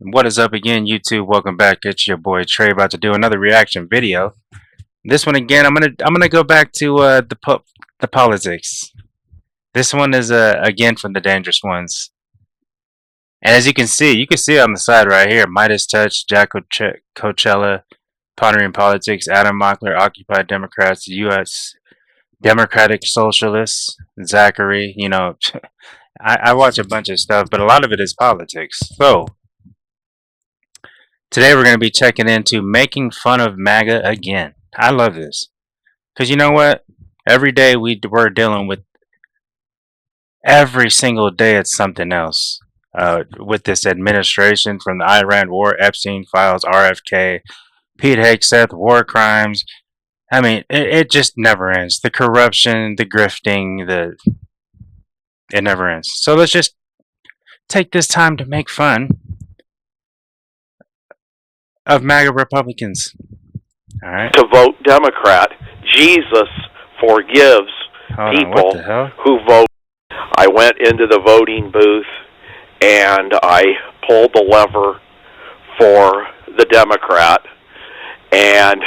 What is up again, YouTube? Welcome back. It's your boy Trey about to do another reaction video. This one again, I'm gonna go back to the politics. This one is again from the dangerous ones. And as you can see it on the side right here. Midas Touch, Jack Coachella, Pondering Politics, Adam Mockler, Occupy Democrats, U.S. Democratic Socialists, Zachary. I watch a bunch of stuff, but a lot of it is politics. So today we're going to be checking into making fun of MAGA again. I love this. Because you know what? Every day we're dealing with, every single day it's something else. With this administration, from the Iran war, Epstein files, RFK, Pete Hegseth, war crimes. I mean, it just never ends. The corruption, the grifting, it never ends. So let's just take this time to make fun of MAGA Republicans. All right. To vote Democrat. Jesus forgives people who vote. I went into the voting booth and I pulled the lever for the Democrat, and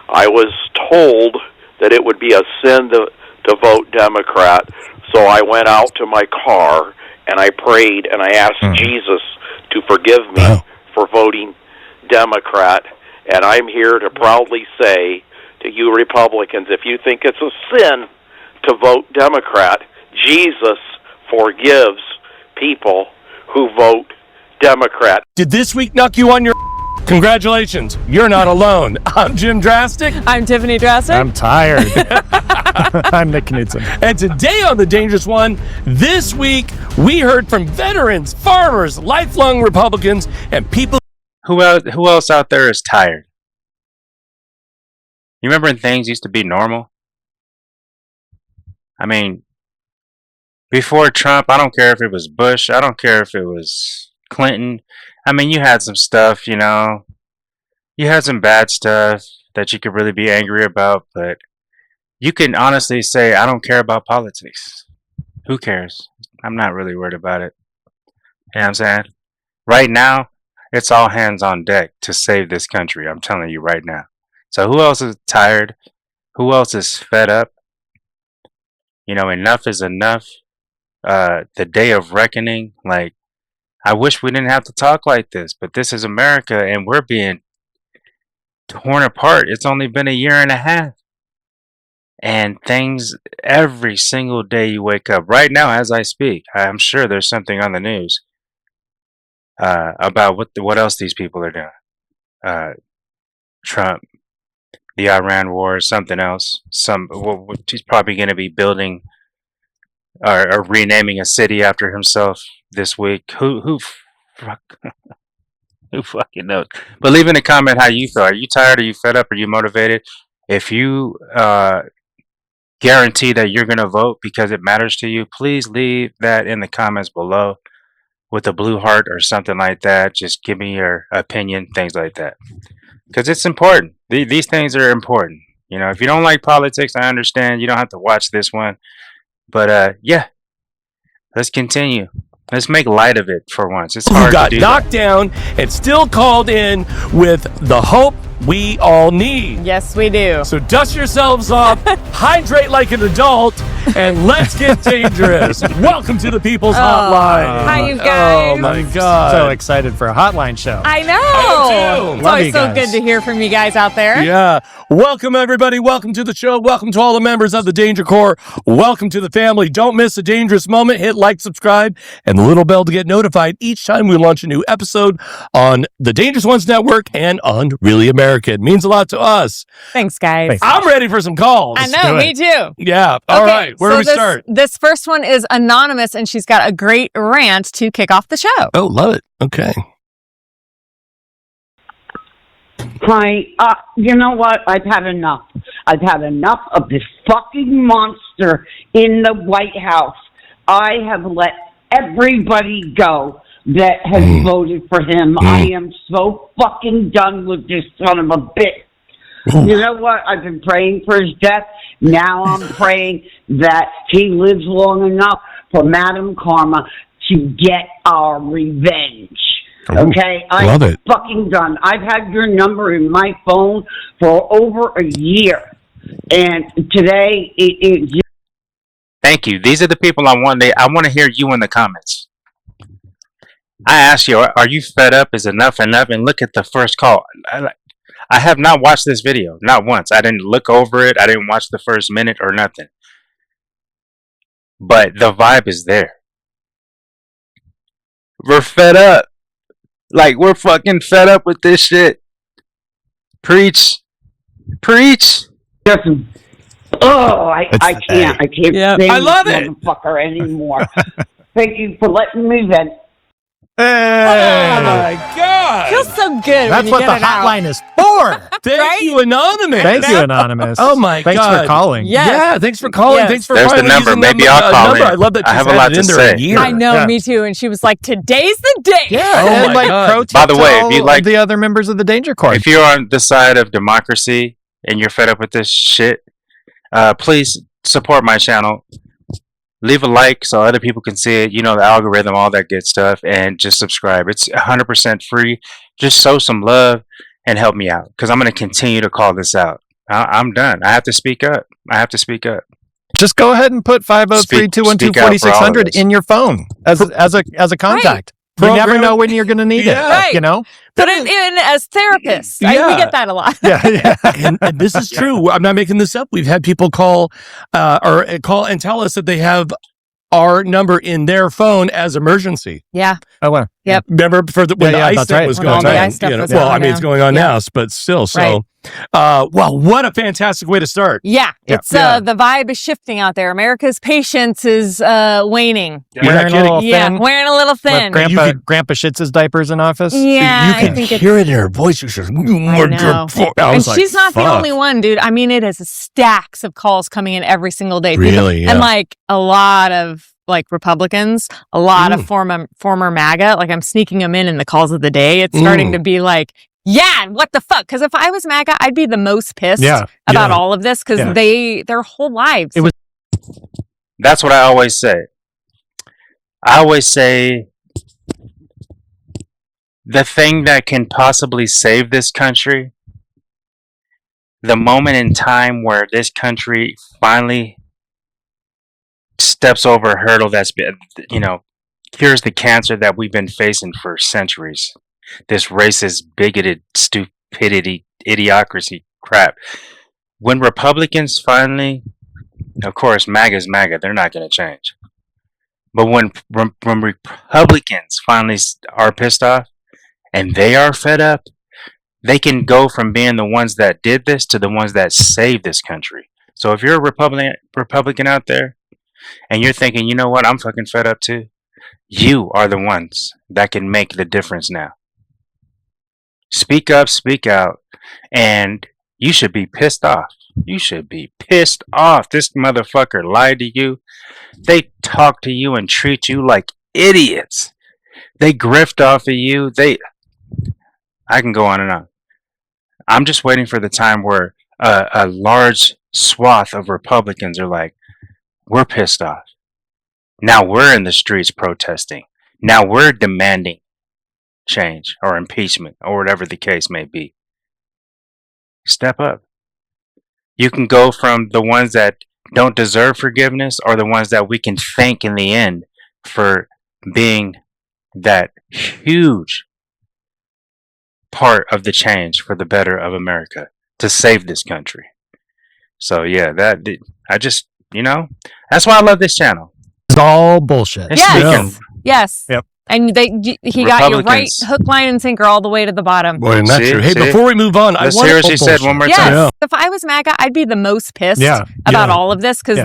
I was told that it would be a sin to vote Democrat. So I went out to my car and I prayed and I asked Jesus to forgive me for voting Democrat. And I'm here to proudly say to you Republicans, if you think it's a sin to vote Democrat, Jesus forgives people who vote Democrat. Did this week knock you on your... Congratulations, you're not alone. I'm Jim Drastic. I'm Tiffany Drastic. I'm tired. I'm Nick Knudsen. And today on The Dangerous One, this week, we heard from veterans, farmers, lifelong Republicans, and people... Who else out there is tired? You remember when things used to be normal? I mean, before Trump, I don't care if it was Bush, I don't care if it was Clinton. I mean, you had some stuff, you had some bad stuff that you could really be angry about, but you can honestly say, I don't care about politics. Who cares? I'm not really worried about it. You know what I'm saying? Right now, it's all hands on deck to save this country. I'm telling you right now. So who else is tired? Who else is fed up? Enough is enough. The day of reckoning. Like, I wish we didn't have to talk like this, but this is America and we're being torn apart. It's only been a year and a half. And things, every single day you wake up. Right now, as I speak, I'm sure there's something on the news about what else these people are doing. Trump, the Iran war, something else. He's probably going to be building or renaming a city after himself this week. Who fucking knows? But leave in a comment how you feel. Are you tired? Are you fed up? Are you motivated? If you guarantee that you're going to vote because it matters to you, please leave that in the comments below with a blue heart or something like that. Just give me your opinion, things like that. Because it's important. These things are important. If you don't like politics, I understand. You don't have to watch this one. But yeah, let's continue. Let's make light of it for once. It's hard to do. Who got knocked down and still called in with the hope we all need. Yes, we do. So dust yourselves off, hydrate like an adult, and let's get dangerous. Welcome to the People's Hotline. Hi, you guys. Oh, my God. So excited for a hotline show. I know. I do. It's Love always you so guys. good to hear from you guys out there. Yeah. Welcome, everybody. Welcome to the show. Welcome to all the members of the Danger Corps. Welcome to the family. Don't miss a dangerous moment. Hit like, subscribe, and the little bell to get notified each time we launch a new episode on the Dangerous Ones Network and on Really American. It means a lot to us. Thanks, guys. Thanks. I'm ready for some calls. I know, me too. Yeah. All right. Where do we start? This first one is anonymous, and she's got a great rant to kick off the show. Oh, love it. Okay. Hi, you know what? I've had enough. I've had enough of this fucking monster in the White House. I have let everybody go that has voted for him. I am so fucking done with this son of a bitch. You know what? I've been praying for his death. Now I'm praying that he lives long enough for Madam Karma to get our revenge. Okay, love I'm it. fucking done. I've had your number in my phone for over a year, and today it Thank you. These are the people I want. I want to hear you in the comments. I asked you, are you fed up? Is enough enough? And look at the first call. I have not watched this video, not once. I didn't look over it. I didn't watch the first minute or nothing. But the vibe is there. We're fed up. Like, we're fucking fed up with this shit. Preach. Preach. just I can't Yep. stand I love this it. motherfucker anymore. Thank you for letting me vent. Oh my God. Feels so good. That's when you what get the it out. hotline is for. Thank Right? you, Anonymous. Thank you, Anonymous. Oh my Thanks God. for calling. Yes. Yeah, thanks for calling. Yes. Thanks for There's the finally number. using Maybe I'll call number. in. I love that I she's have a had lot it in to there a say. year. I know, Yeah. me too. And she was like, "Today's the day." Yeah, Oh and my like God. pro tip By the to way, if all you like- the other members of the Danger Corps. If you're on the side of democracy and you're fed up with this shit, please support my channel. Leave a like so other people can see it. You know, the algorithm, all that good stuff. And just subscribe. It's 100% free. Just show some love and help me out. Because I'm going to continue to call this out. I'm done. I have to speak up. I have to speak up. Just go ahead and put Speak out for all of 503-212-4600 us. in your phone as a contact. You Program never it. know when you're going to need Yeah. it. Right. You know? Put it in as therapists. We Yeah. get that a lot. Yeah. And this is true. I'm not making this up. We've had people call and tell us that they have our number in their phone as emergency. Yeah. Oh, wow. Yep. Remember when the Yeah, ice that's thing right. was When going all the on? ice stuff was Well, going I mean, it's down. going on Yeah. now, but still. So, Right. well, what a fantastic way to start. Yeah. It's Yeah. the vibe is shifting out there. America's patience is waning. You're not Wearing a kidding. little Yeah, thin. wearing a little thin. Grandpa, You could- Grandpa shits his diapers in office. Yeah, You I can think hear it in her voice. She says, I know. I And was like, she's not the fuck. only one, dude. I mean, it is stacks of calls coming in every single day. Really? Yeah. And like a lot of like Republicans, a lot of former MAGA. Like I'm sneaking them in the calls of the day. It's starting to be like, yeah, what the fuck? Because if I was MAGA, I'd be the most pissed about Yeah. all of this because their whole lives. It was- That's what I always say. I always say the thing that can possibly save this country, the moment in time where this country finally steps over a hurdle that's been, cures the cancer that we've been facing for centuries. This racist, bigoted, stupidity, idiocracy crap. When Republicans finally, of course, MAGA's MAGA, they're not going to change. But when Republicans finally are pissed off and they are fed up, they can go from being the ones that did this to the ones that saved this country. So if you're a Republican out there and you're thinking, you know what, I'm fucking fed up too, you are the ones that can make the difference now. Speak up, speak out, and you should be pissed off. You should be pissed off. This motherfucker lied to you. They talk to you and treat you like idiots. They grift off of you. I can go on and on. I'm just waiting for the time where a large swath of Republicans are like, we're pissed off. Now we're in the streets protesting. Now we're demanding change or impeachment or whatever the case may be. Step up. You can go from the ones that don't deserve forgiveness or the ones that we can thank in the end for being that huge part of the change for the better of America to save this country. So yeah, that's why I love this channel. It's all bullshit. It's Yes. speaking. Yes. Yep. And he got you right, Republicans. hook, line, and sinker all the way to the bottom. Boy, not See? true. Hey, See? before we move on, Let's I want hear what she said one more Yes. time. Yeah. If I was MAGA, I'd be the most pissed Yeah. about Yeah. all of this because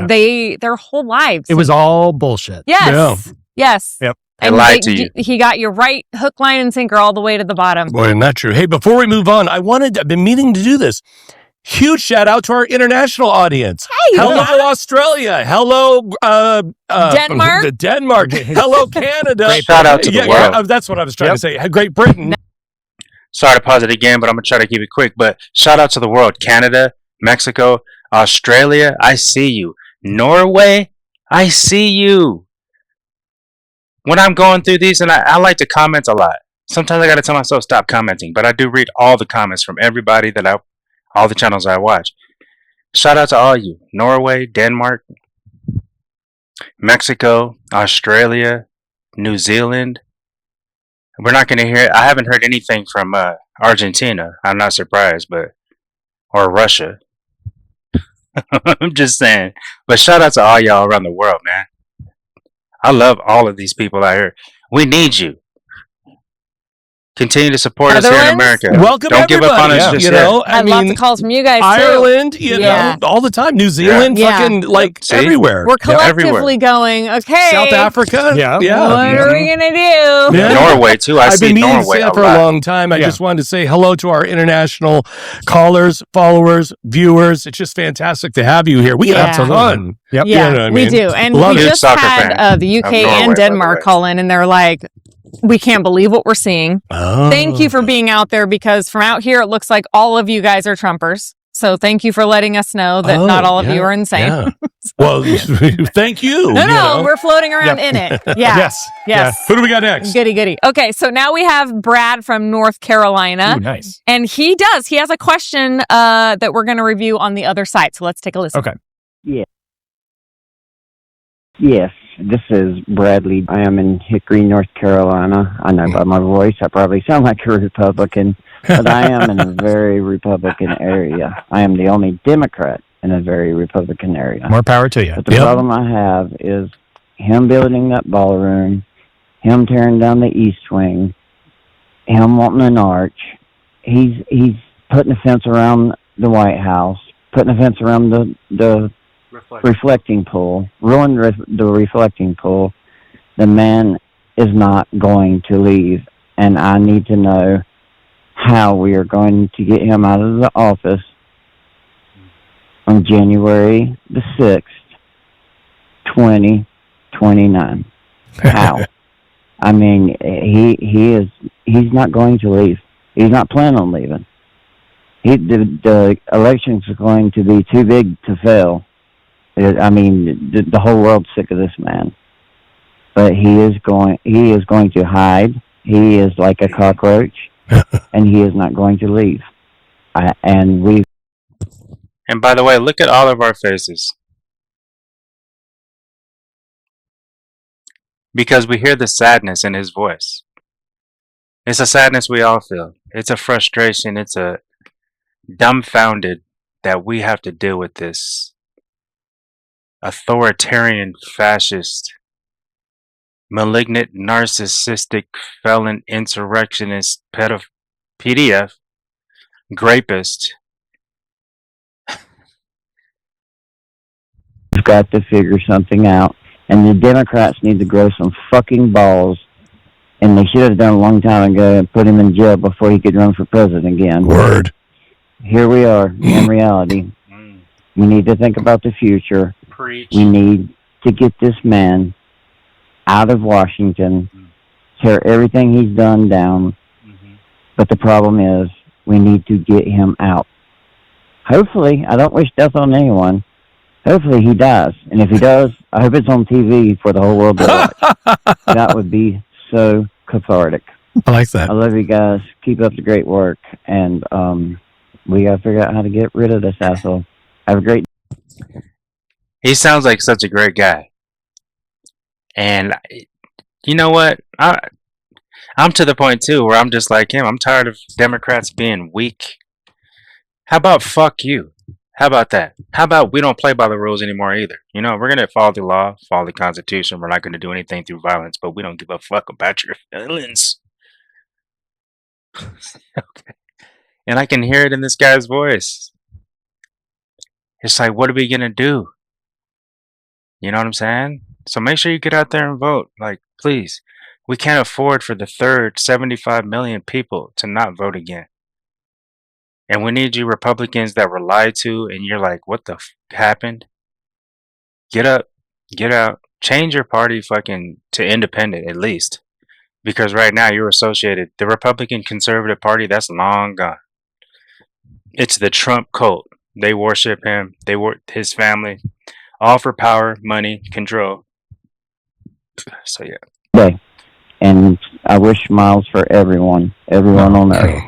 their whole lives. It was all bullshit. Yes. Yes. Yep. They lied to you. He got you right, hook, line, and sinker all the way to the bottom. Boy, not true. Hey, before we move on, I've been meaning to do this. Huge shout out to our international audience. Hey, Hello, yeah. Australia. Hello, Denmark. Denmark. Hello, Canada. Great shout out to the world. That's what I was trying to say. Great Britain. Sorry to pause it again, but I'm going to try to keep it quick. But shout out to the world. Canada, Mexico, Australia, I see you. Norway, I see you. When I'm going through these, and I like to comment a lot. Sometimes I gotta tell myself stop commenting, but I do read all the comments from everybody all the channels I watch. Shout out to all you. Norway, Denmark, Mexico, Australia, New Zealand. We're not gonna hear. I haven't heard anything from Argentina. I'm not surprised, or Russia. I'm just saying. But shout out to all y'all around the world, man. I love all of these people out here. We need you. Continue to support us here in America. Welcome, Don't give up on us just yet. I had lots of calls from you guys too. Ireland, you know, all the time. New Zealand, fucking everywhere. We're collectively going. Okay, South Africa, What are we gonna do? Norway too. I've been seen meaning Norway to say that for a long time. I just wanted to say hello to our international callers, followers, viewers. It's just fantastic to have you here. We have fun. Yep. Yeah, you know what I we mean? do. And Love we it. just had the UK and Denmark call in, and they're like, we can't believe what we're seeing. Thank you for being out there, because from out here, it looks like all of you guys are Trumpers. So thank you for letting us know that not all of you are insane. Yeah. Well, thank you. No, we're floating around in it. Yeah. Yes. Who do we got next? Goody. Okay, so now we have Brad from North Carolina. Ooh, nice. And he has a question that we're going to review on the other side. So let's take a listen. Okay. Yes, this is Bradley. I am in Hickory, North Carolina. I know by my voice I probably sound like a Republican, but I am in a very Republican area. I am the only Democrat in a very Republican area. More power to you. But the problem I have is him building that ballroom, him tearing down the East Wing, him wanting an arch. He's putting a fence around the White House, putting a fence around the reflecting pool, ruined the reflecting pool. The man is not going to leave, and I need to know how we are going to get him out of the office on January the 6th, 2029. How? I mean, he's not going to leave. He's not planning on leaving. The elections are going to be too big to fail. I mean, the whole world's sick of this man. But he is going to hide. He is like a cockroach, and he is not going to leave. And by the way, look at all of our faces. Because we hear the sadness in his voice. It's a sadness we all feel. It's a frustration. It's a dumbfounded that we have to deal with this authoritarian, fascist, malignant, narcissistic, felon, insurrectionist, PDF, grapist. We've got to figure something out, and the Democrats need to grow some fucking balls, and they should have done a long time ago and put him in jail before he could run for president again. Word. Here we are in reality. We need to think about the future. Preach. We need to get this man out of Washington, tear everything he's done down. But the problem is, we need to get him out. Hopefully, I don't wish death on anyone. Hopefully he dies. And if he does, I hope it's on TV for the whole world to watch. That would be so cathartic. I like that. I love you guys. Keep up the great work. And we got to figure out how to get rid of this asshole. Have a great He sounds like such a great guy. And you know what? I'm to the point too where I'm just like him. I'm tired of Democrats being weak. How about fuck you? How about that? How about we don't play by the rules anymore either? You know, we're going to follow the law, follow the Constitution. We're not going to do anything through violence, but we don't give a fuck about your feelings. Okay. And I can hear it in this guy's voice. It's like, what are we going to do? You know what I'm saying? So make sure you get out there and vote. Like, please. We can't afford for the third 75 million people to not vote again. And we need you Republicans that were lied to and you're like, what the happened? Get up, get out, change your party fucking to independent at least. Because right now you're associated. The Republican Conservative Party, that's long gone. It's the Trump cult. They worship him. They worship his family. All for power, money, control. So yeah. day. and I wish smiles for everyone on Earth.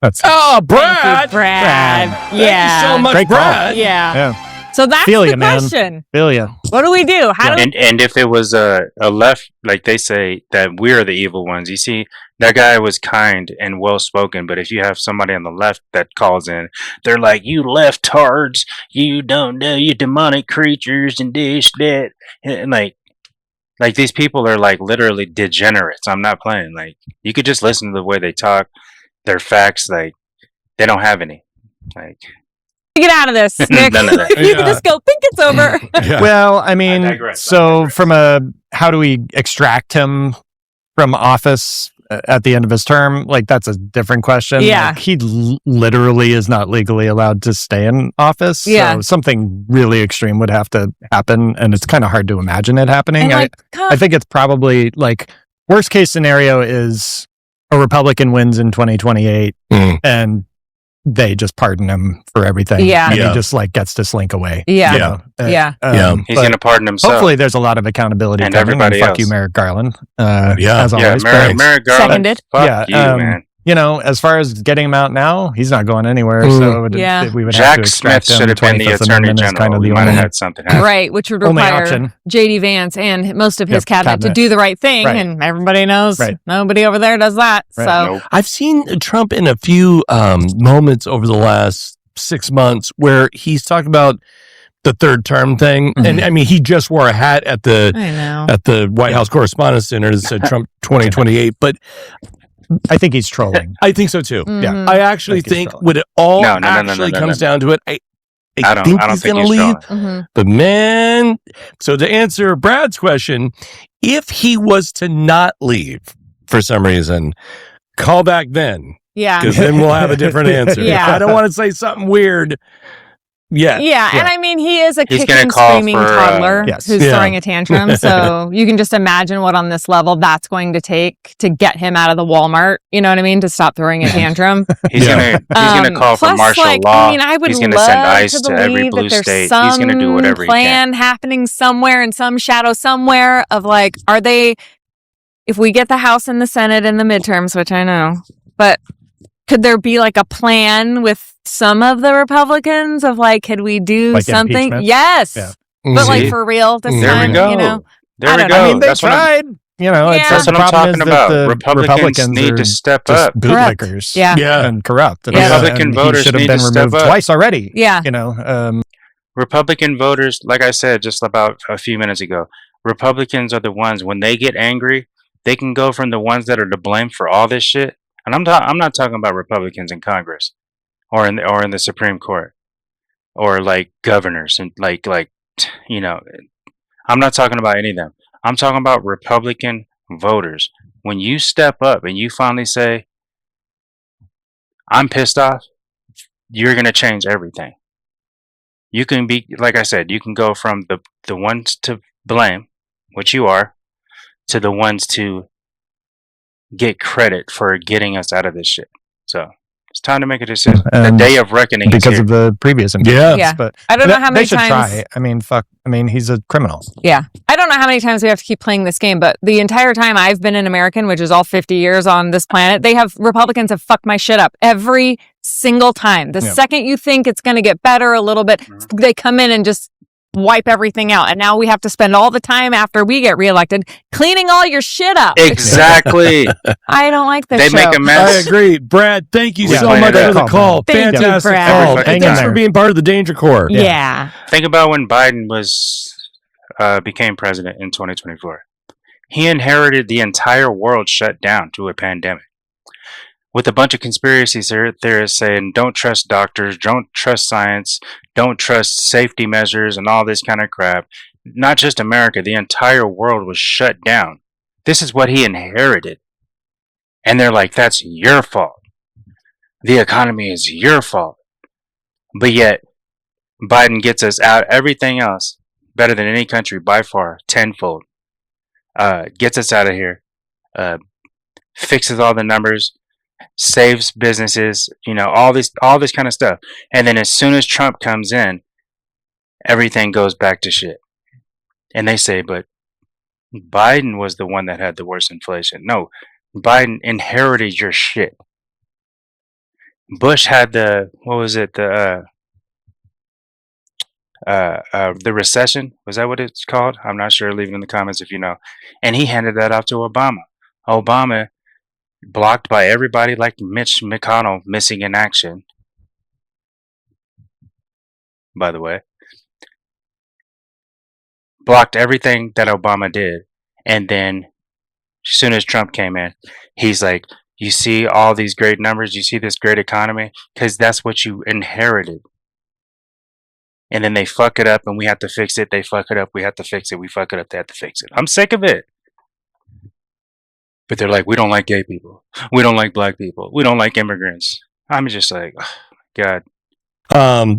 That's Brad. Brad. Thank you Yeah. so much, Great call. Brad. Yeah. So that's Feel the ya, man. question. Feel ya. What do we do? How do And if it was a left, like they say that we're the evil ones. You see, that guy was kind and well spoken, but if you have somebody on the left that calls in, they're like, "You leftards, you don't know, you demonic creatures and this that," and like these people are like literally degenerates. I'm not playing. Like you could just listen to the way they talk, their facts. Like they don't have any. Like get out of this, Nick? none of that. You can just go think it's over. Yeah. Well, I mean, I digress. so from how do we extract him from office at the end of his term? Like, that's a different question. Yeah. Like, he literally is not legally allowed to stay in office. Yeah. So something really extreme would have to happen, and it's kind of hard to imagine it happening. And I think it's probably like worst case scenario is a Republican wins in 2028 and they just pardon him for everything. Yeah. And Yeah. he just like gets to slink away. Yeah. you know? Yeah. He's but going to pardon himself. hopefully there's a lot of accountability And coming, everybody fuck else. you, Merrick Garland. Yeah. As Yeah, always. Merrick Garland. Seconded. Fuck you, man. You know, as far as getting him out now, he's not going anywhere. So Yeah. we would have to Jack extract Smith him. should have been the 25th attorney Amendment is general. kind of We the might have only, had something happen. Right, which would only require option. J.D. Vance and most of his Yep, cabinet to cabinet. do the right thing, Right. and everybody knows Right. nobody over there does that. Right. So Nope. I've seen Trump in a few moments over the last 6 months where he's talked about the third term thing. And I mean, he just wore a hat at I know. the White House Correspondents' Center that said Trump 2028. But I think he's trolling. I think so too. Mhm. I actually Think he's think trolling. when it all No, no, no, no, actually no, no, comes no. down to it, I I don't think think he's going to he's leave. trolling. Mhm. But man, so to answer Brad's question, if he was to not leave for some reason, call back then, Yeah. because then we'll have a different answer. Yeah. I don't want to say something weird yet. Yeah, and I mean, he is a He's kicking, gonna call screaming for, toddler yes. who's Yeah. throwing a tantrum. So you can just imagine what on this level that's going to take to get him out of the Walmart. You know what I mean? To stop throwing a tantrum. He's Yeah. gonna call for Plus, martial like, law. I mean, I would He's gonna love send ICE to to every believe blue that there's state. some He's gonna do whatever he can. plan happening somewhere in some shadow somewhere of like, are they? If we get the House and the Senate in the midterms, which I know, but could there be like a plan with some of the Republicans of like, could we do Like something? impeachment? Yes, Yeah. but like See? for real this There we time, go. you know. There I we don't go. know. I mean, they That's what I'm- tried. You know, Yeah. That's the what I'm problem talking is about. that the Republicans need are to step just up. bootlickers, Yeah. Yeah. and corrupt. And, Yeah. Republican and voters he should have need been to step removed up. twice already. Yeah. You know, Republican voters, like I said just about a few minutes ago, Republicans are the ones when they get angry, they can go from the ones that are to blame for all this shit. And I'm not talking about Republicans in Congress or in the Supreme Court or like governors and like you know, I'm not talking about any of them. I'm talking about Republican voters. When you step up and you finally say, "I'm pissed off," you're going to change everything. You can be, like I said, you can go from the ones to blame, which you are, to the ones to get credit for getting us out of this shit. So it's time to make a decision. The And day of reckoning is because here. of the previous impeachments. Yeah. But I don't know how they many should times. try. I mean, fuck. I mean, he's a criminal. Yeah. I don't know how many times we have to keep playing this game, but the entire time I've been an American, which is all 50 years on this planet, Republicans have fucked my shit up every single time. The Yeah. second you think it's going to get better a little bit, they come in and just wipe everything out. And now we have to spend all the time after we get reelected cleaning all your shit up. Exactly. I don't like this They show. make a I mess. agree. Brad, thank you Yeah. so Clean much it for up. the call. Thank you, Fantastic Brad. call. Every And fucking thanks time. for being part of the Danger Corps. Yeah. Think about when Biden became president in 2024. He inherited the entire world shut down to a pandemic. With a bunch of conspiracy theorists saying, don't trust doctors, don't trust science, don't trust safety measures, and all this kind of crap. Not just America, the entire world was shut down. This is what he inherited. And they're like, that's your fault. The economy is your fault. But yet, Biden gets us out everything else better than any country by far, tenfold. Gets us out of here. Fixes all the numbers. Saves businesses, you know, all this kind of stuff. And then as soon as Trump comes in, everything goes back to shit. And they say, but Biden was the one that had the worst inflation. No, Biden inherited your shit. Bush had the the recession. Was that what it's called? I'm not sure. Leave it in the comments if you know. And he handed that off to Obama. Obama, blocked by everybody like Mitch McConnell, missing in action, by the way, blocked everything that Obama did. And then as soon as Trump came in, he's like, you see all these great numbers, you see this great economy, because that's what you inherited. And then they fuck it up and we have to fix it. They fuck it up, we have to fix it. We fuck it up, they have to fix it. I'm sick of it. But they're like, we don't like gay people. We don't like black people. We don't like immigrants. I'm just like, oh, God.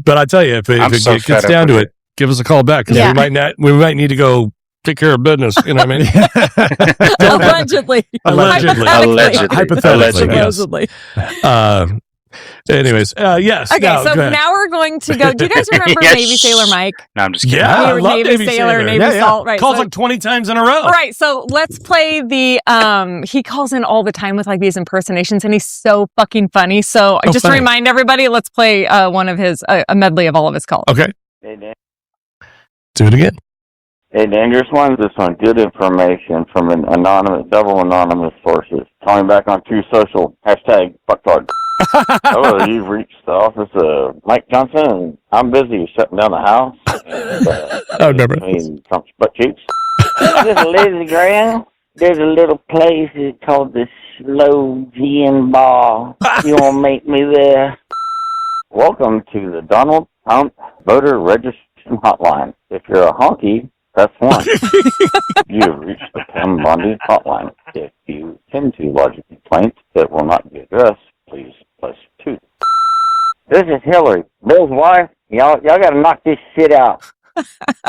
But I tell you, if it gets down to it, give us a call back because we might need to go take care of business. You know what I mean? Allegedly. Hypothetically. Anyways, yes. Okay, so now we're going to go. Do you guys remember Navy Sailor Mike? No, I'm just kidding. Yeah, I love Navy Sailor, Navy Salt. Right, calls like 20 times in a row. Right, so let's play the. He calls in all the time with like these impersonations, and he's so fucking funny. So just to remind everybody, let's play one of his a medley of all of his calls. Okay. Hey, Dan. Do it again. Hey, Dangerous Ones, this on good information from an several anonymous sources. Calling back on True Social, #fucktard. Hello, you've reached the office of Mike Johnson, and I'm busy shutting down the house. And, I remember. Trump's butt cheeks. This is Lazy Graham. There's a little place called the Slow Gin Bar. You want to meet me there? Welcome to the Donald Trump Voter Registration Hotline. If you're a honky, press 1. You've reached the Pam Bondi Hotline. If you intend to lodge a complaint that will not be addressed, please press 2. This is Hillary, Bill's wife. Y'all got to knock this shit out.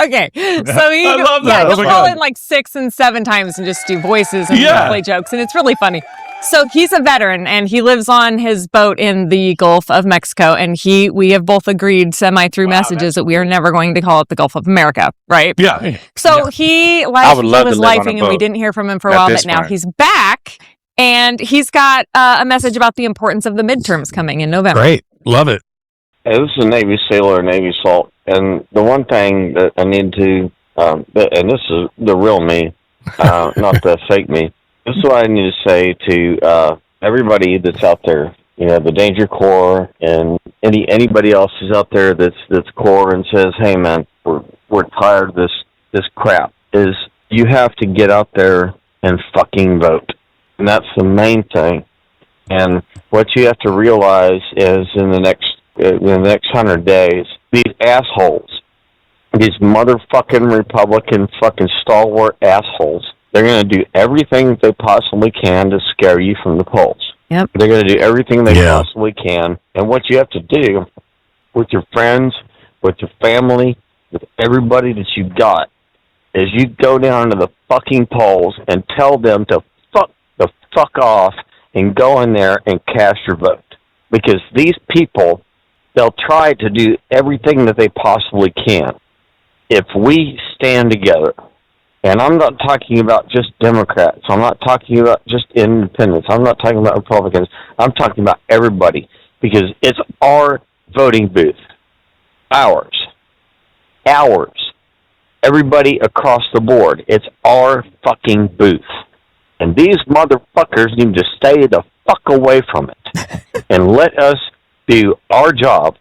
Okay, so I love that. He'll call in like 6 and 7 times and just do voices and play jokes, and it's really funny. So he's a veteran, and he lives on his boat in the Gulf of Mexico, and we have both agreed through messages that we are never going to call it the Gulf of America, right? Yeah. So he was lifing, and we didn't hear from him for a while, but now he's back, and he's got a message about the importance of the midterms coming in November. Great. Love it. Hey, this is a Navy Sailor, Navy Salt, and the one thing that I need to, and this is the real me, not the fake me, this is what I need to say to everybody that's out there, you know, the Danger Corps, and anybody else who's out there that's Corps and says, hey man, we're tired of this crap, is you have to get out there and fucking vote. And that's the main thing. And what you have to realize is in the next 100 days, these assholes, these motherfucking Republican fucking stalwart assholes, they're going to do everything they possibly can to scare you from the polls. Yep. They're going to do everything they possibly can. And what you have to do with your friends, with your family, with everybody that you've got, is you go down to the fucking polls and tell them to fuck off and go in there and cast your vote. Because these people, they'll try to do everything that they possibly can. If we stand together, and I'm not talking about just Democrats, I'm not talking about just independents, I'm not talking about Republicans, I'm talking about everybody, because it's our voting booth. Ours. Everybody across the board. It's our fucking booth. And these motherfuckers need to stay the fuck away from it. And let us do our job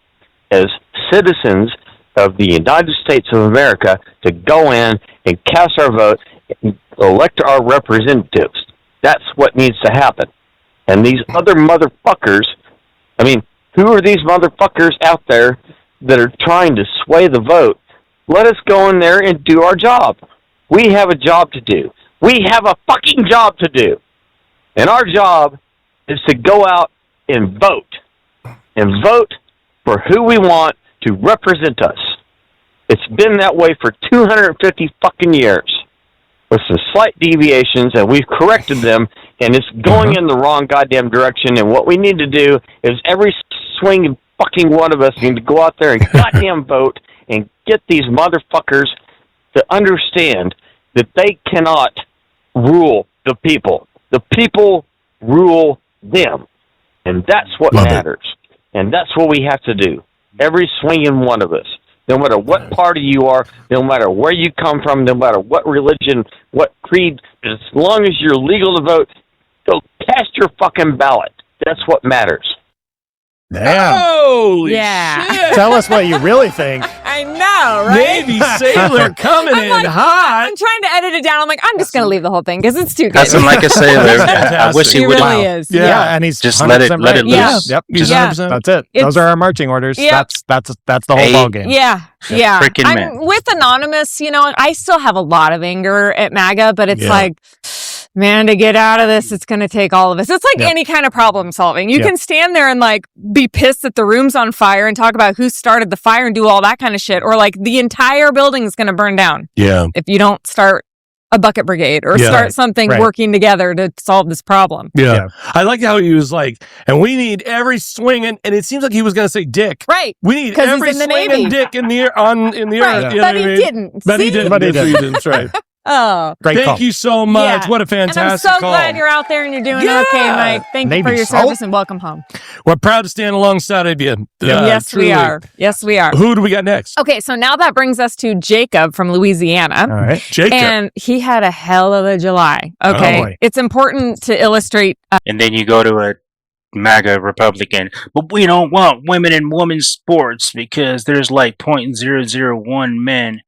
as citizens of the United States of America to go in and cast our vote and elect our representatives. That's what needs to happen. And these other motherfuckers, I mean, who are these motherfuckers out there that are trying to sway the vote? Let us go in there and do our job. We have a job to do. We have a fucking job to do. And our job is to go out and vote. And vote for who we want to represent us. It's been that way for 250 fucking years. With some slight deviations, and we've corrected them, and it's going in the wrong goddamn direction. And what we need to do is every swinging fucking one of us need to go out there and goddamn vote and get these motherfuckers to understand that they cannot rule the people. The people rule them. And that's what matters. And that's what we have to do. Every swinging one of us. No matter what party you are, no matter where you come from, no matter what religion, what creed, as long as you're legal to vote, go cast your fucking ballot. That's what matters. Damn. Holy shit. Tell us what you really think. I know, right? Navy sailor coming in hot. I'm trying to edit it down. I'm like, I'm just going to leave the whole thing because it's too good. That's him like a sailor. I wish he would. He really is. Yeah, and he's just let it right. loose. Yep. Just 100%. That's it. Those are our marching orders. Yep. That's the whole ball game. Yeah. Freaking I'm man. with Anonymous, I still have a lot of anger at MAGA, but it's like, man, to get out of this, it's going to take all of us. It's like any kind of problem solving. You can stand there and like be pissed that the room's on fire and talk about who started the fire and do all that kind of shit. Or like the entire building is going to burn down. Yeah. If you don't start a bucket brigade or start something working together to solve this problem. Yeah. I like how he was like, and we need every swinging, and it seems like he was going to say dick. Right. We need every swinging dick in the earth. Right. You know But he didn't. But he didn't. But he didn't. That's right. Oh, great Thank call. you so much. Yeah. What a fantastic and I'm so call. glad you're out there and you're doing okay, Mike. Thank you for your service and welcome home. We're proud to stand alongside of you. Yes, truly. we are. Yes, we are. Who do we got next? Okay, so now that brings us to Jacob from Louisiana. All right. Jacob. And he had a hell of a July. Okay. Oh, boy. It's important to illustrate. And then you go to a MAGA Republican, but we don't want women in women's sports because there's like 0.001 men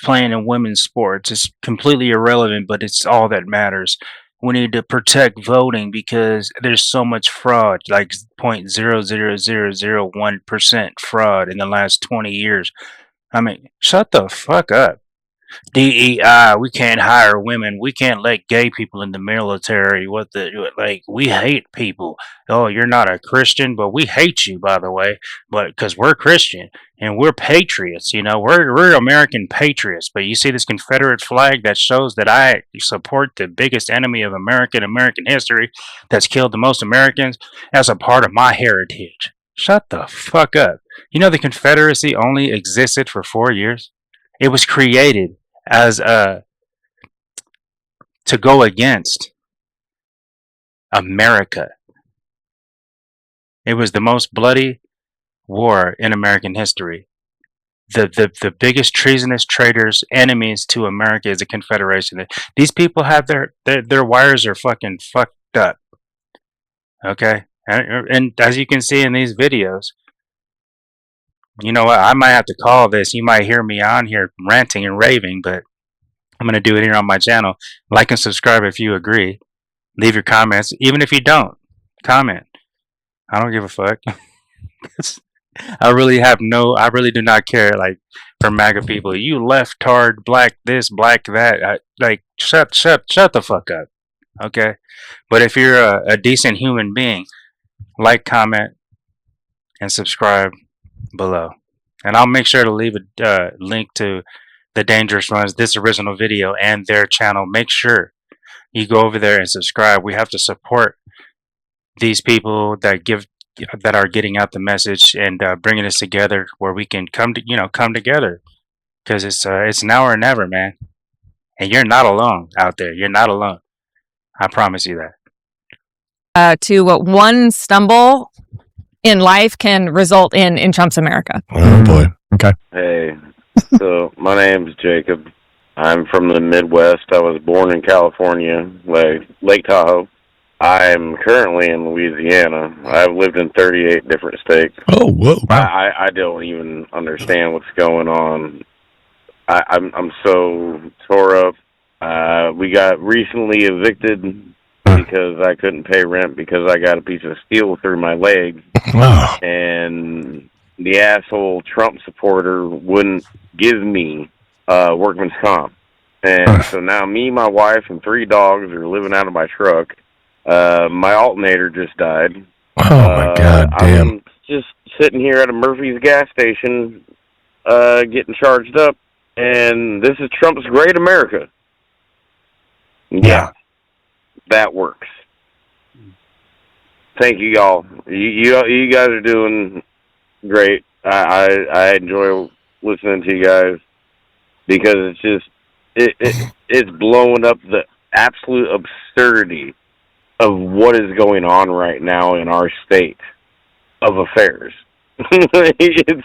playing in women's sports. It's completely irrelevant, but it's all that matters. We need to protect voting because there's so much fraud, like 0.00001% fraud in the last 20 years. I mean, shut the fuck up. DEI, we can't hire women. We can't let gay people in the military. We hate people. Oh, you're not a Christian, but we hate you, by the way. But because we're Christian and we're patriots, we're American patriots. But you see this Confederate flag that shows that I support the biggest enemy of American history that's killed the most Americans as a part of my heritage. Shut the fuck up. The Confederacy only existed for 4 years. It was created as to go against America. It was the most bloody war in American history. The biggest treasonous traitors, enemies to America is the Confederation. These people have their wires are fucking fucked up. Okay? And as you can see in these videos, you know what? I might have to call this. You might hear me on here ranting and raving, but I'm going to do it here on my channel. Like and subscribe if you agree. Leave your comments. Even if you don't, comment. I don't give a fuck. I really do not care, like, for MAGA people. You leftard, black this, black that. Shut the fuck up. Okay? But if you're a decent human being, like, comment, and subscribe below. And I'll make sure to leave a link to the Dangerous Runs, this original video, and their channel. Make sure you go over there and subscribe. We have to support these people that are getting out the message and bringing us together where we can come together, because it's now or never, man. And you're not alone out there. You're not alone. I promise you that. To what one stumble in life can result in Trump's America. Oh boy. Okay. Hey, so my name's Jacob. I'm from the Midwest. I was born in California, Lake Tahoe. I'm currently in Louisiana. I've lived in 38 different states. Oh, whoa. Wow. I don't even understand what's going on. I'm so tore up. We got recently evicted because I couldn't pay rent because I got a piece of steel through my leg. Wow. And the asshole Trump supporter wouldn't give me workman's comp. And so now me, my wife, and 3 dogs are living out of my truck. My alternator just died. Oh, my God, damn. I'm just sitting here at a Murphy's gas station getting charged up, and this is Trump's Great America. Yeah. That works. Thank you, y'all. You guys are doing great. I enjoy listening to you guys because it's blowing up the absolute absurdity of what is going on right now in our state of affairs. It's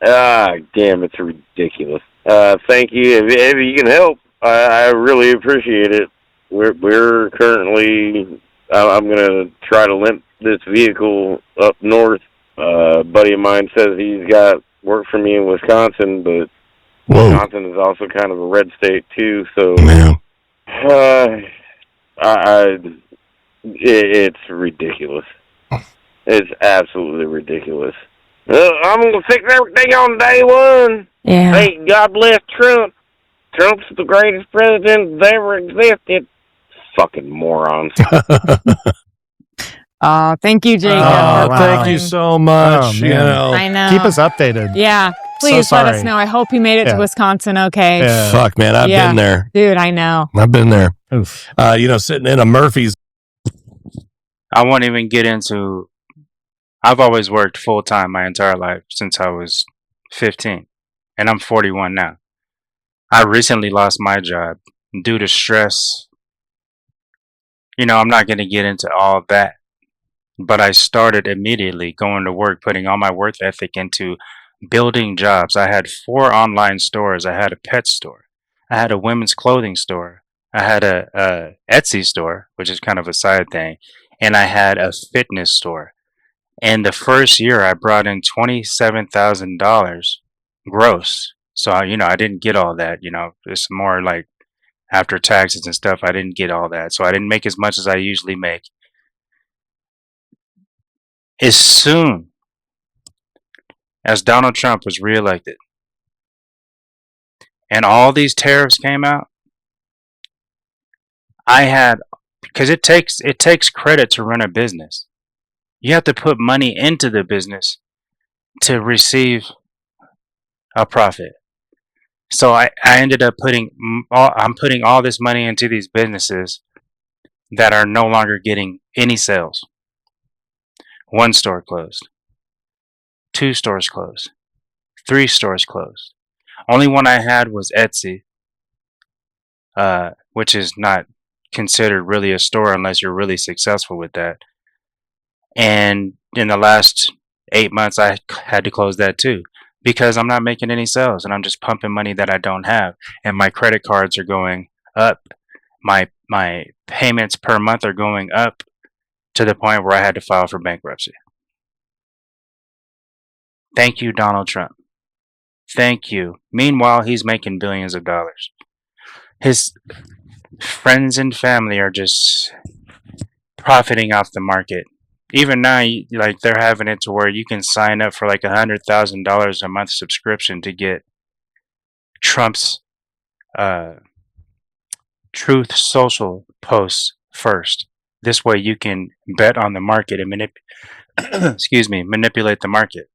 damn, it's ridiculous. Thank you. If you can help, I really appreciate it. We're currently. I'm gonna try to limp this vehicle up north. A buddy of mine says he's got work for me in Wisconsin, but Wisconsin is also kind of a red state too. So, it's ridiculous. It's absolutely ridiculous. I'm gonna fix everything on day one. Yeah. Hey, God bless Trump. Trump's the greatest president that ever existed. Fucking morons. Oh, thank you, Jacob. Oh, for thank calling. you so much. Oh, you man. know. I know. Keep us updated. Yeah. Please So let us sorry. know. I hope he made it to Wisconsin okay. Yeah. Fuck, man. I've been there. Dude, I know. I've been there. Oof. Sitting in a Murphy's. I won't even get into. I've always worked full time my entire life since I was 15, and I'm 41 now. I recently lost my job due to stress. I'm not going to get into all that, but I started immediately going to work, putting all my work ethic into building jobs. I had 4 online stores. I had a pet store. I had a women's clothing store. I had a Etsy store, which is kind of a side thing, and I had a fitness store. And the first year, I brought in $27,000 gross. So I didn't get all that. It's more like after taxes and stuff. I didn't get all that, so I didn't make as much as I usually make. As soon as Donald Trump was reelected, and all these tariffs came out, because it takes credit to run a business. You have to put money into the business to receive a profit. So I ended up I'm putting all this money into these businesses that are no longer getting any sales. 1 store closed, 2 stores closed, 3 stores closed. Only one I had was Etsy, which is not considered really a store unless you're really successful with that. And in the last 8 months, I had to close that too because I'm not making any sales and I'm just pumping money that I don't have. And my credit cards are going up. My payments per month are going up to the point where I had to file for bankruptcy. Thank you, Donald Trump. Thank you. Meanwhile, he's making billions of dollars. His friends and family are just profiting off the market. Even now, they're having it to where you can sign up for like $100,000 a month subscription to get Trump's Truth Social posts first. This way, you can bet on the market and manipulate the market.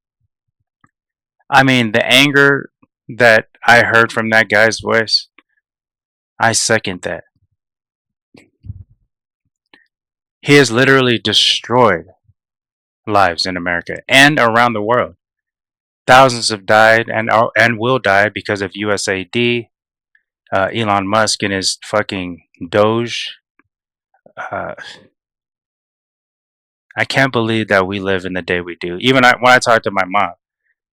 I mean, the anger that I heard from that guy's voice, I second that. He has literally destroyed lives in America and around the world. Thousands have died and will die because of USAID, Elon Musk and his fucking Doge. I can't believe that we live in the day we do. Even when I talk to my mom,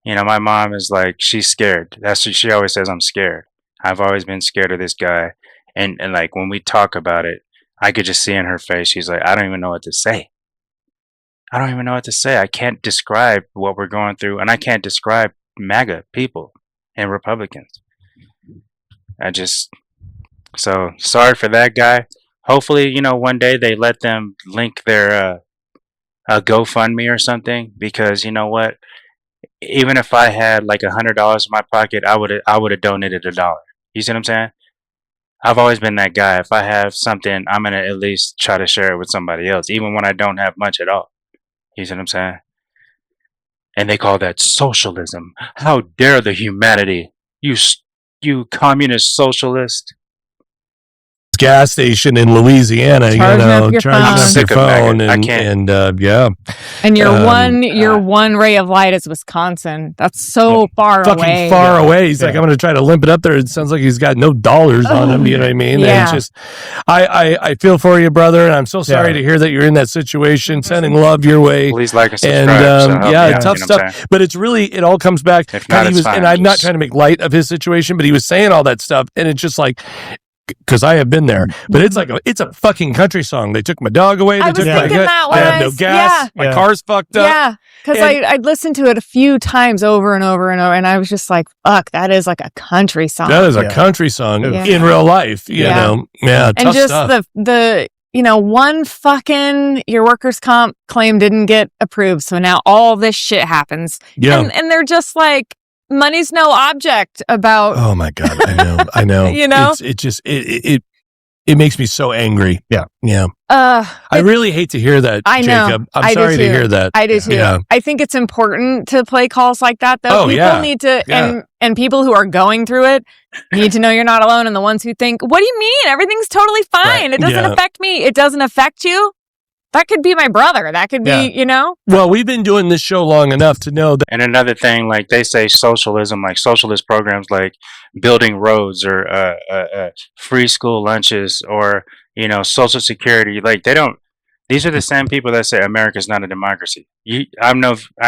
my mom is like, she's scared. That's what she always says. I'm scared. I've always been scared of this guy. And like when we talk about it, I could just see in her face. She's like, I don't even know what to say. I don't even know what to say. I can't describe what we're going through, and I can't describe MAGA people and Republicans. So sorry for that guy. Hopefully, one day they let them link their GoFundMe or something, because you know what? Even if I had like $100 in my pocket, I would have donated $1. You see what I'm saying? I've always been that guy. If I have something, I'm gonna at least try to share it with somebody else, even when I don't have much at all. You see what I'm saying? And they call that socialism. How dare the humanity? You communist socialist. gas station in Louisiana, Charging up your charging phone. up Sick your of phone, MAGA. I and can't. yeah, And your one ray of light is Wisconsin. That's so far fucking away. far away. He's like, I'm going to try to limp it up there. It sounds like he's got no dollars on him. You know what I mean? Yeah. And it's just, I feel for you, brother, and I'm so sorry to hear that you're in that situation. Sending love your way. Please like and subscribe. And so help me out, tough you know what I'm stuff. saying? But it's really, it all comes back. If not, it's fine. And I'm not Just- trying to make light of his situation, but he was saying all that stuff, and it's just like, because I have been there, but it's like it's a fucking country song. They took my dog away. They I was took thinking my that I have no was- gas. yeah. My car's fucked up. Yeah, because And- I'd listened to it a few times over and over and over, and I was just like, "Fuck, that is like a country song." That is a country song Yeah. in real life. You Yeah. know, yeah, and tough just stuff. the one fucking your workers' comp claim didn't get approved, so now all this shit happens. Yeah. and they're just like, money's no object about. Oh my god, I know. You know? It makes me so angry. Yeah. I really hate to hear that, I know. Jacob. I'm I do sorry to too. hear that. I do too. Yeah. I think it's important to play calls like that, though. Oh, People yeah. need to, Yeah. and people who are going through it need to know you're not alone. And the ones who think, "What do you mean? Everything's totally fine. Right. It doesn't Yeah. affect me. It doesn't affect you." That could be my brother. That could be, Yeah. Well, we've been doing this show long enough to know that. And another thing, like they say socialism, like socialist programs like building roads or free school lunches or, Social Security, like they don't, these are the same people that say America's not a democracy. I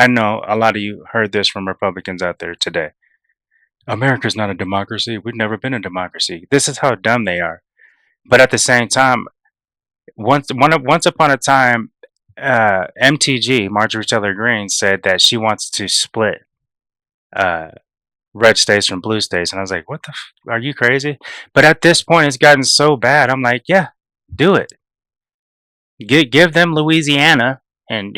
know a lot of you heard this from Republicans out there today. America's not a democracy. We've never been a democracy. This is how dumb they are. But at the same time, once upon a time, MTG, Marjorie Taylor Greene, said that she wants to split red states from blue states, and I was like, "What the? Are you crazy?" But at this point, it's gotten so bad. I'm like, "Yeah, do it. Give them Louisiana and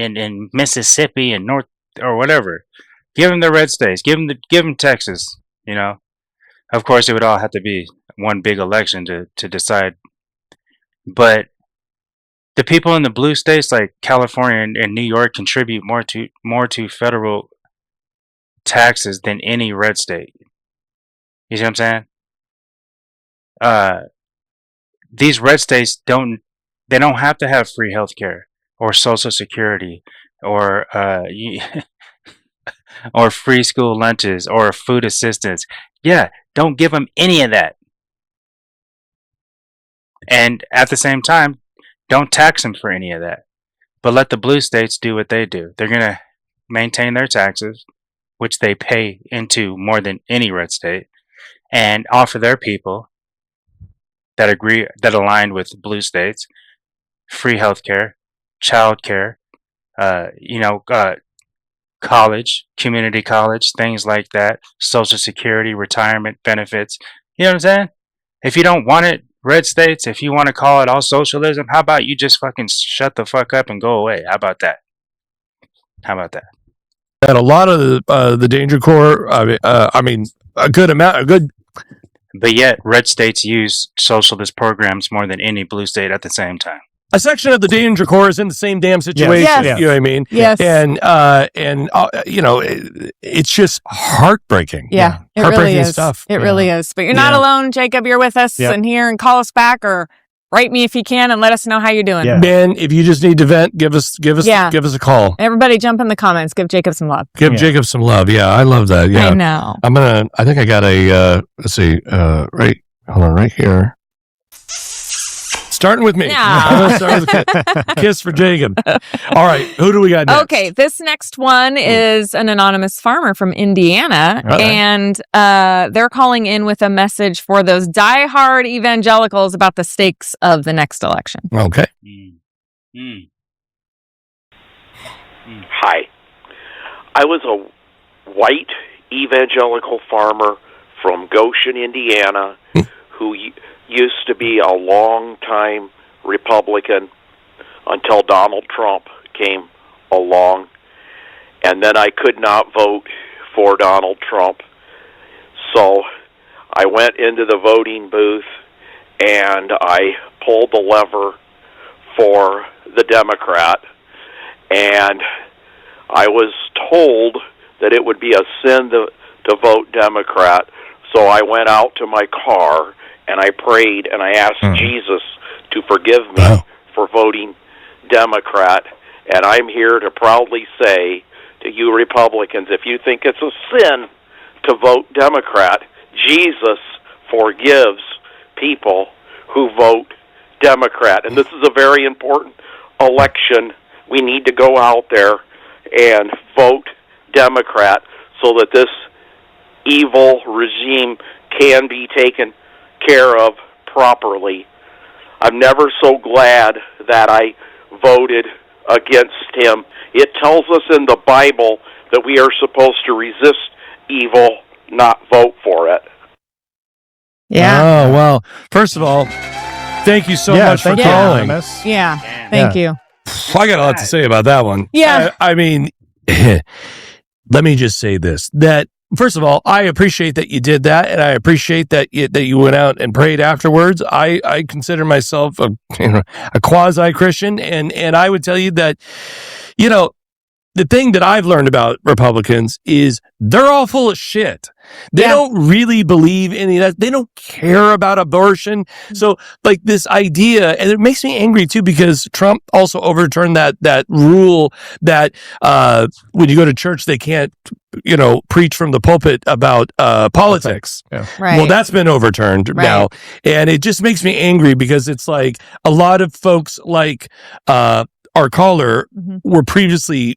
Mississippi and North or whatever. Give them the red states. Give them Texas. Of course, it would all have to be one big election to decide, but." The people in the blue states like California and New York contribute more to federal taxes than any red state. You see what I'm saying? These red states don't have to have free healthcare or Social Security or or free school lunches or food assistance. Yeah, don't give them any of that. And at the same time, don't tax them for any of that, but let the blue states do what they do. They're going to maintain their taxes, which they pay into more than any red state, and offer their people that align with blue states free healthcare, childcare, college, community college, things like that, Social Security, retirement benefits. You know what I'm saying? If you don't want it, red states, if you want to call it all socialism, how about you just fucking shut the fuck up and go away? How about that? That a lot of the Danger Corps, a good. But yet, red states use socialist programs more than any blue state at the same time. A section of the Danger Corps is in the same damn situation. Yes. You know what I mean? Yes. And it's just heartbreaking. Yeah, it heartbreaking really is. stuff. It really is. But you're not alone, Jacob. You're with us and here, and call us back or write me if you can and let us know how you're doing. Yeah. Ben, if you just need to vent, give us a call. Everybody jump in the comments. Give Jacob some love. Give Jacob some love. Yeah, I love that. Yeah. I know. I think I got a, let's see, right here. Starting with me. I'm going to start with a kiss for Jacob. All right. Who do we got next? Okay. This next one is an anonymous farmer from Indiana. Okay. And they're calling in with a message for those diehard evangelicals about the stakes of the next election. Okay. Hi. I was a white evangelical farmer from Goshen, Indiana, who used to be a long-time Republican until Donald Trump came along. And then I could not vote for Donald Trump. So I went into the voting booth and I pulled the lever for the Democrat. And I was told that it would be a sin to vote Democrat. So I went out to my car and I prayed, and I asked Jesus to forgive me for voting Democrat. And I'm here to proudly say to you Republicans, if you think it's a sin to vote Democrat, Jesus forgives people who vote Democrat. And this is a very important election. We need to go out there and vote Democrat so that this evil regime can be taken care of properly. I'm never so glad that I voted against him. It tells us in the Bible that we are supposed to resist evil, not vote for it. Yeah. Oh, well, first of all, thank you so much for calling. Yeah. Thank you. I got a lot to say about that one. Yeah. I mean, let me just say this, that first of all, I appreciate that you did that, and I appreciate that you went out and prayed afterwards. I consider myself a quasi-Christian, and I would tell you that, the thing that I've learned about Republicans is they're all full of shit. They don't really believe any of that. They don't care about abortion. So, like, this idea, and it makes me angry too, because Trump also overturned that rule that when you go to church, they can't, preach from the pulpit about politics. Yeah. Right. Well, that's been overturned now. And it just makes me angry because it's like a lot of folks like our caller were previously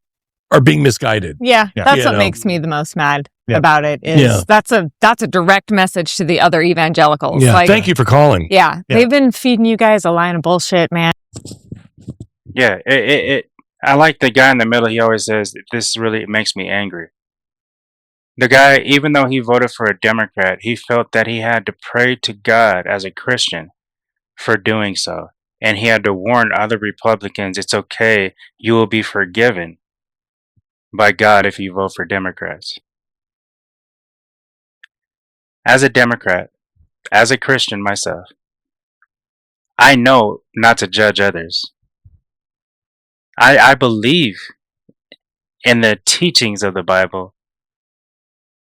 are being misguided. Yeah. That's what makes me the most mad about it is that's a direct message to the other evangelicals. Yeah. Like, Thank you for calling. Yeah. They've been feeding you guys a line of bullshit, man. Yeah. I like the guy in the middle. He always says, this really makes me angry. The guy, even though he voted for a Democrat, he felt that he had to pray to God as a Christian for doing so. And he had to warn other Republicans, it's okay, you will be forgiven by God if you vote for Democrats. As a Democrat, as a Christian myself, I know not to judge others. I believe in the teachings of the Bible.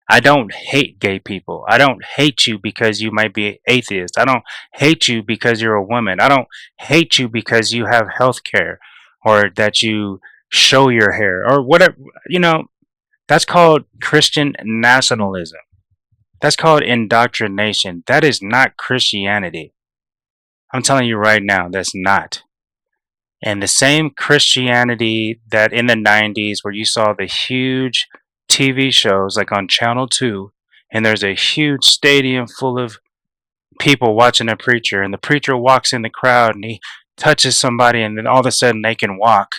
I don't hate gay people. I don't hate you because you might be atheist. I don't hate you because you're a woman. I don't hate you because you have health care or that you show your hair or whatever. That's called Christian nationalism. That's called indoctrination. That is not Christianity. I'm telling you right now, that's not. And the same Christianity that in the 90s where you saw the huge TV shows like on Channel 2, and there's a huge stadium full of people watching a preacher, and the preacher walks in the crowd and he touches somebody and then all of a sudden they can walk.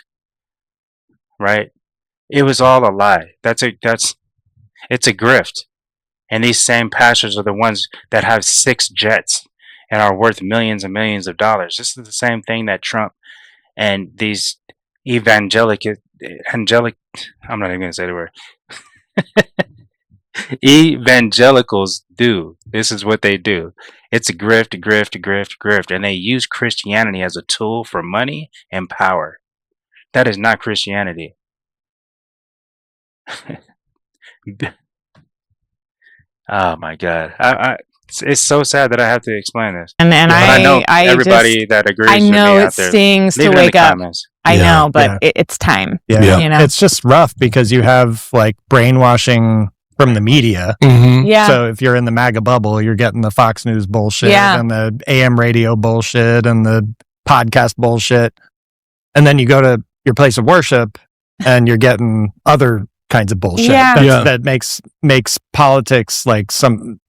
Right? It was all a lie. It's a grift. And these same pastors are the ones that have 6 jets and are worth millions and millions of dollars. This is the same thing that Trump and these angelic, I'm not even going to say the word. Evangelicals do. This is what they do. It's a grift, and they use Christianity as a tool for money and power. That is not Christianity. Oh my God! It's so sad that I have to explain this. And I know everybody that agrees with me out there. It stings to wake up. I know, but it's time. Yeah. It's just rough because you have like brainwashing from the media. Yeah. So if you're in the MAGA bubble, you're getting the Fox News bullshit and the AM radio bullshit and the podcast bullshit. And then you go to your place of worship and you're getting other kinds of bullshit that makes politics like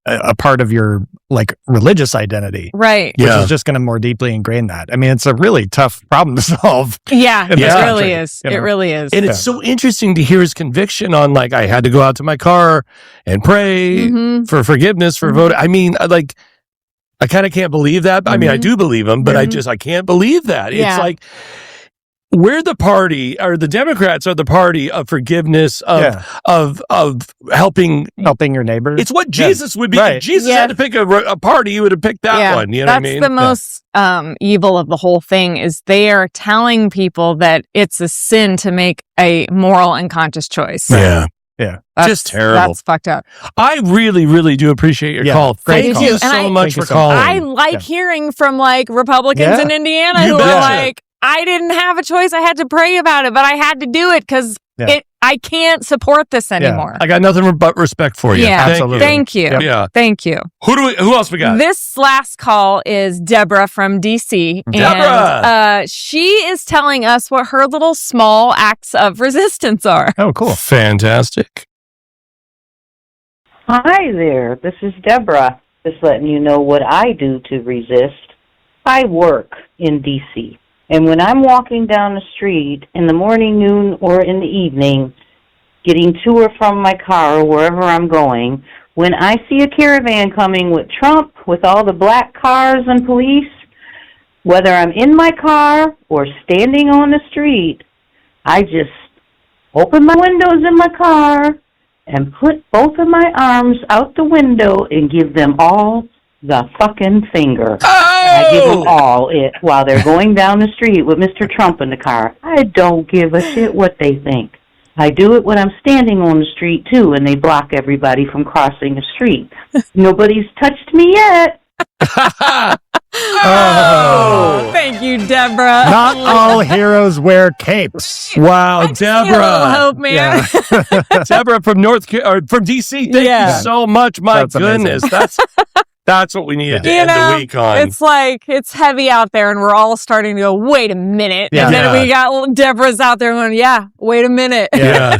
a part of your like religious identity, right? Which is just going to more deeply ingrain that. I mean, it's a really tough problem to solve. Yeah, it really is. It really is. And it's so interesting to hear his conviction on like I had to go out to my car and pray for forgiveness for voting. I mean, I kind of can't believe that. I mean, I do believe him, but I can't believe that. It's like. We're the party, or the Democrats are the party of forgiveness, of helping your neighbor. It's what Jesus would be. If Jesus had to pick a party, he would have picked that one. You know what I mean? That's the most evil of the whole thing is they are telling people that it's a sin to make a moral and conscious choice. Yeah. Yeah. Just terrible. That's fucked up. I really, really do appreciate your call. Thank you so much for calling. I like hearing from like Republicans in Indiana who are like, I didn't have a choice. I had to pray about it, but I had to do it because I can't support this anymore. I got nothing but respect for you. Yeah, Absolutely. Thank you. Yeah. Thank you. Who else we got? This last call is Deborah from DC. Deborah! And she is telling us what her little small acts of resistance are. Oh, cool. Fantastic. Hi there. This is Deborah. Just letting you know what I do to resist. I work in DC. And when I'm walking down the street in the morning, noon, or in the evening, getting to or from my car or wherever I'm going, when I see a caravan coming with Trump, with all the black cars and police, whether I'm in my car or standing on the street, I just open my windows in my car and put both of my arms out the window and give them all the fucking finger. I give them all it while they're going down the street with Mr. Trump in the car. I don't give a shit what they think. I do it when I'm standing on the street, too, and they block everybody from crossing the street. Nobody's touched me yet. Oh, thank you, Deborah. Not all heroes wear capes. Wow, Deborah. Hope, man. Yeah. Deborah from from DC. Thank you so much. My goodness. That's what we needed to end the week on. It's like, it's heavy out there, and we're all starting to go, wait a minute. Yeah. And then we got Deborah's out there going, wait a minute. Yeah.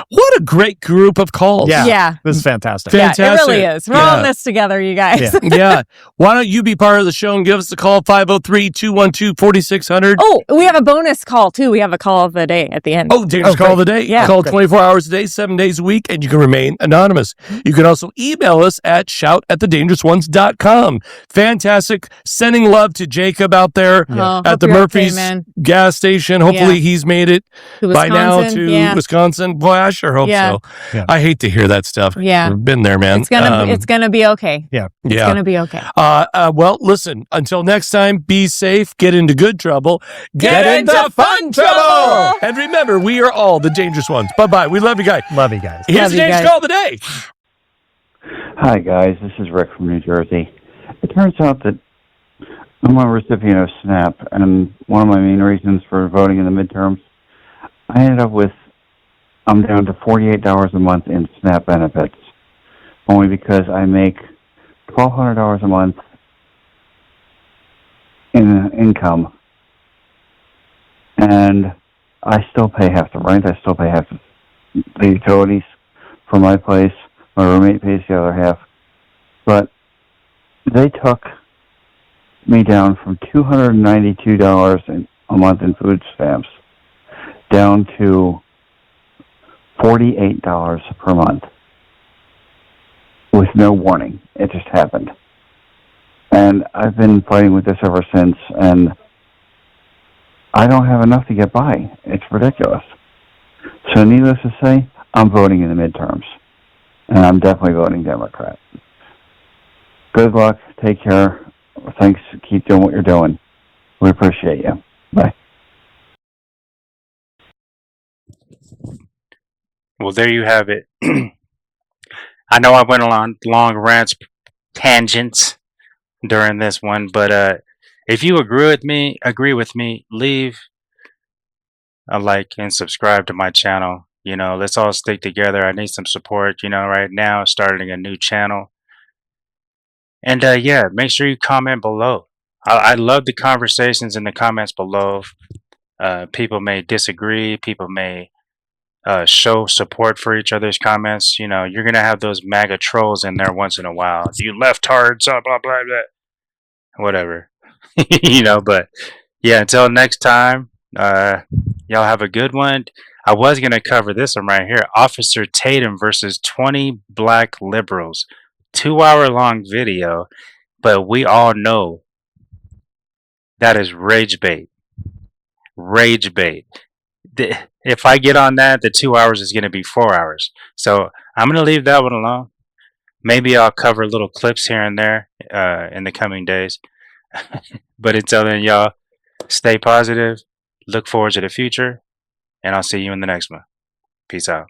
What a great group of calls. Yeah. This is fantastic. Yeah, it really is. We're all in this together, you guys. Yeah. Why don't you be part of the show and give us a call, 503-212-4600. Oh, we have a bonus call, too. We have a call of the day at the end. Oh, Dangerous Call of the Day. Yeah. Call 24 hours a day, 7 days a week, and you can remain anonymous. You can also email us at shout@thedangerousones.com. Fantastic. Sending love to Jacob out there at the Murphy's gas station. Hopefully he's made it by now to Wisconsin. Boy, I sure hope so. Yeah. I hate to hear that stuff. Yeah. I've been there, man. It's gonna be okay. Yeah. It's gonna be okay. Well, listen, until next time, be safe, get into good trouble, get into fun trouble. And remember, we are all the dangerous ones. Bye-bye. We love you guys. Love you guys. Here's the Dangerous Call of the Day. Hi, guys. This is Rick from New Jersey. It turns out that I'm a recipient of SNAP, and one of my main reasons for voting in the midterms, I ended up with, I'm down to $48 a month in SNAP benefits, only because I make $1,200 a month in income, and I still pay half the rent, I still pay half the utilities for my place. My roommate pays the other half. But they took me down from $292 a month in food stamps down to $48 per month with no warning. It just happened. And I've been fighting with this ever since, and I don't have enough to get by. It's ridiculous. So needless to say, I'm voting in the midterms. And I'm definitely voting Democrat. Good luck. Take care. Thanks. Keep doing what you're doing. We appreciate you. Bye. Well, there you have it. I know I went on long rants, tangents during this one, but if you agree with me, leave a like and subscribe to my channel. You know, let's all stick together. I need some support, right now, starting a new channel. And make sure you comment below. I love the conversations in the comments below. People may disagree. People may show support for each other's comments. You're going to have those MAGA trolls in there once in a while. You leftards, blah, blah, blah, blah. Whatever. But yeah, until next time, y'all have a good one. I was going to cover this one right here. Officer Tatum versus 20 black liberals. 2-hour long video. But we all know that is rage bait. Rage bait. If I get on that, the 2 hours is going to be 4 hours. So I'm going to leave that one alone. Maybe I'll cover little clips here and there in the coming days. But until then, y'all, stay positive. Look forward to the future. And I'll see you in the next one. Peace out.